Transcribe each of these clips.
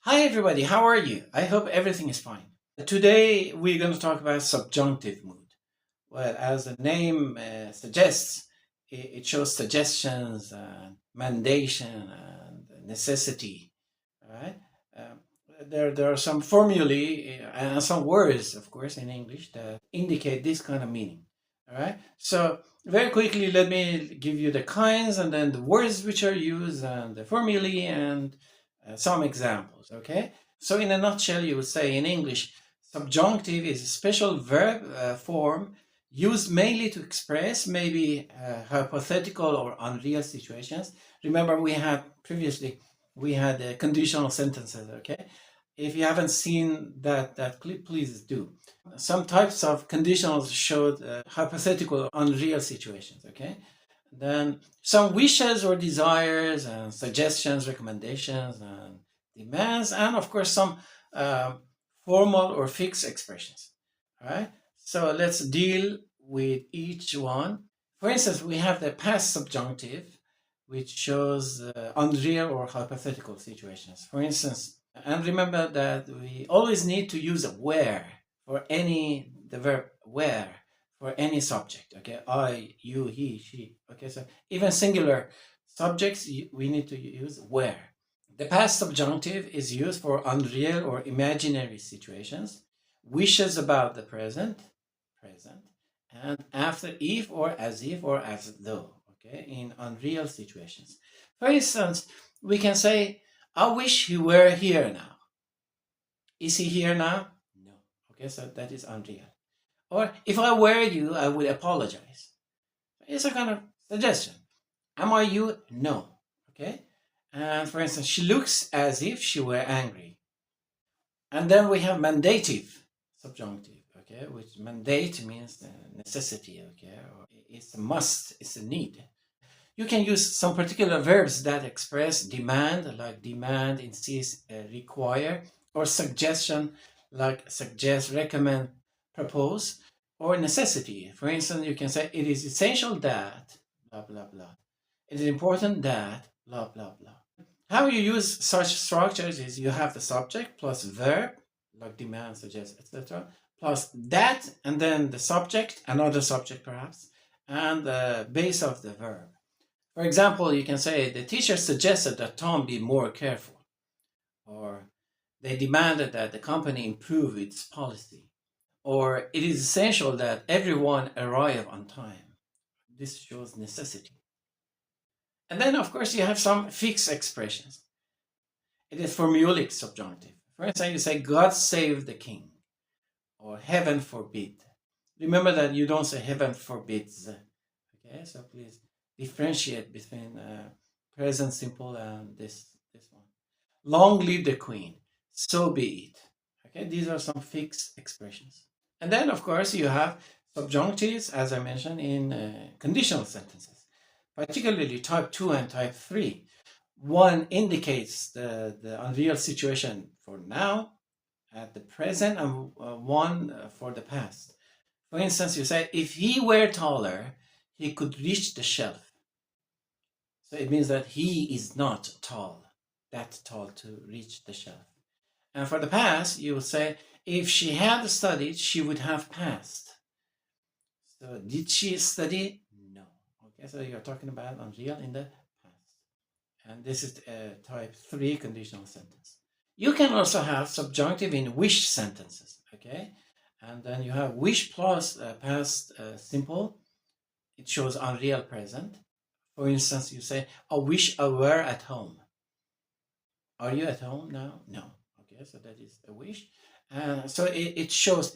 Hi everybody, how are you? I hope everything is fine. Today we're going to talk about subjunctive mood. Well, as the name suggests, it shows suggestions, mandation, and necessity. All right. Um, there are some formulae and some words, of course, in English that indicate this kind of meaning. All right. So very quickly, let me give you the kinds and then the words which are used and the formulae and some examples. Okay. So in a nutshell, you would say in English, subjunctive is a special verb form used mainly to express maybe hypothetical or unreal situations. Remember, we had conditional sentences. Okay, if you haven't seen that clip, please do. Some types of conditionals showed hypothetical, unreal situations. Okay, then some wishes or desires and suggestions, recommendations and demands, and of course some uh, formal or fixed expressions. All right. So let's deal with each one. For instance, we have the past subjunctive, which shows unreal or hypothetical situations. For instance, and remember that we always need to use where for the verb where for any subject. Okay, I, you, he, she. Okay, so even singular subjects, we need to use where. The past subjunctive is used for unreal or imaginary situations, wishes about the present, and after if or as though, okay, in unreal situations. For instance, we can say, I wish he were here now. Is he here now? No. Okay, so that is unreal. Or if I were you, I would apologize. It's a kind of suggestion. Am I you? No. Okay. And for instance, she looks as if she were angry. And then we have mandative subjunctive, okay, which mandate means necessity, okay, or it's a must, it's a need. You can use some particular verbs that express demand, like demand, insist, require, or suggestion, like suggest, recommend, propose, or necessity. For instance, you can say, it is essential that, blah, blah, blah. It is important that, blah, blah, blah. How you use such structures is you have the subject plus verb, like demand, suggest, etc., plus that, and then the subject, another subject perhaps, and the base of the verb. For example, you can say the teacher suggested that Tom be more careful, or they demanded that the company improve its policy, or it is essential that everyone arrive on time. This shows necessity. And then, of course, you have some fixed expressions. It is formulaic subjunctive. For instance, you say, God save the king, or heaven forbid. Remember that you don't say heaven forbids. Okay, so please differentiate between present simple and this one. Long live the queen, so be it. Okay, these are some fixed expressions. And then, of course, you have subjunctives, as I mentioned, in conditional sentences, particularly type 2 and type 3. One indicates the unreal situation for now, at the present, and one for the past. For instance, you say, if he were taller, he could reach the shelf. So it means that he is not tall, that tall to reach the shelf. And for the past, you would say, if she had studied, she would have passed. So did she study? No. Okay, so you're talking about unreal in the past. And this is type 3 conditional sentence. You can also have subjunctive in wish sentences, okay? And then you have wish plus past simple. It shows unreal present. For instance, you say, I wish I were at home. Are you at home now? No. Okay, so that is a wish. So it shows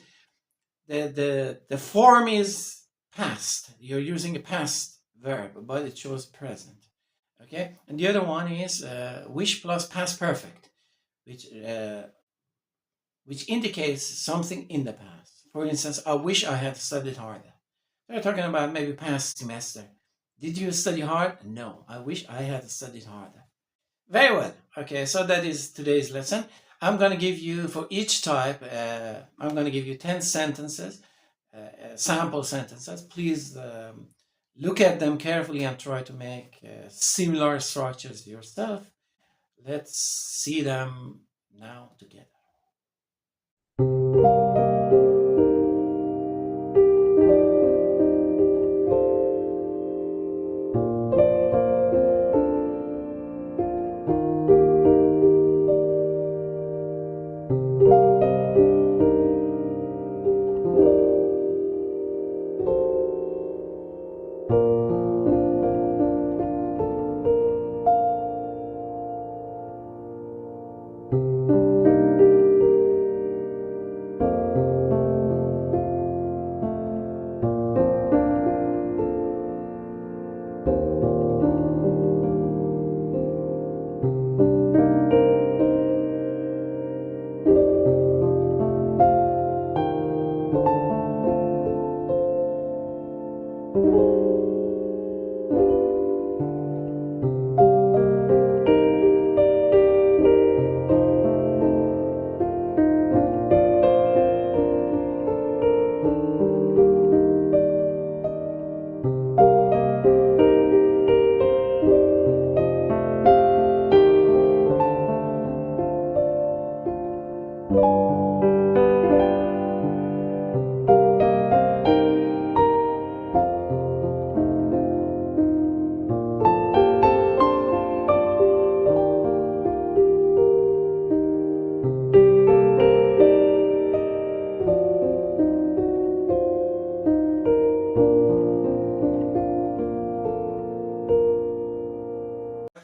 the form is past. You're using a past verb, but it shows present. Okay, and the other one is wish plus past perfect, which indicates something in the past. For instance, I wish I had studied harder. They're talking about maybe past semester. Did you study hard? No, I wish I had studied harder. Very well. Okay, so that is today's lesson. I'm going to give you, for each type, I'm going to give you 10 sentences, sample sentences. Please look at them carefully and try to make similar structures yourself. Let's see them now together.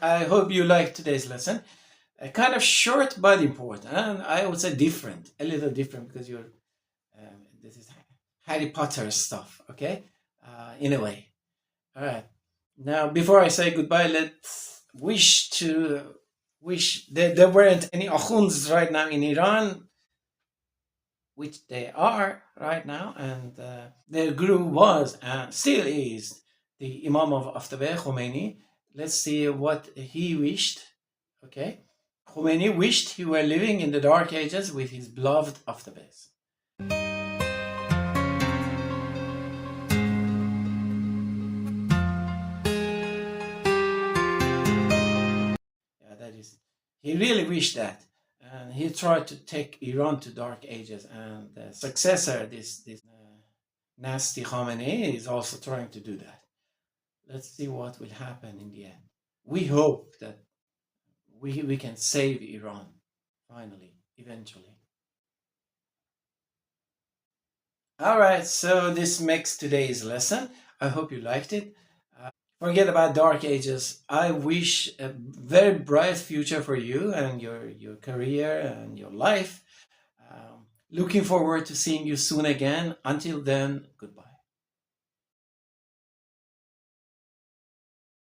I hope you liked today's lesson. Kind of short but important, and I would say different, a little different because this is Harry Potter stuff, okay? In a way. All right. Now, before I say goodbye, let's wish there weren't any akhunds right now in Iran, which they are right now, and their guru was and still is the Imam of Aftabeh, Khomeini. Let's see what he wished. Okay, Khomeini wished he were living in the dark ages with his beloved Aftabehs. Yeah, that is. He really wished that, and he tried to take Iran to dark ages. And the successor, this nasty Khomeini, is also trying to do that. Let's see what will happen in the end. We hope that we can save Iran finally, eventually. All right, so this makes today's lesson. I hope you liked it. Forget about dark ages. I wish a very bright future for you and your career and your life. Looking forward to seeing you soon again. Until then, goodbye.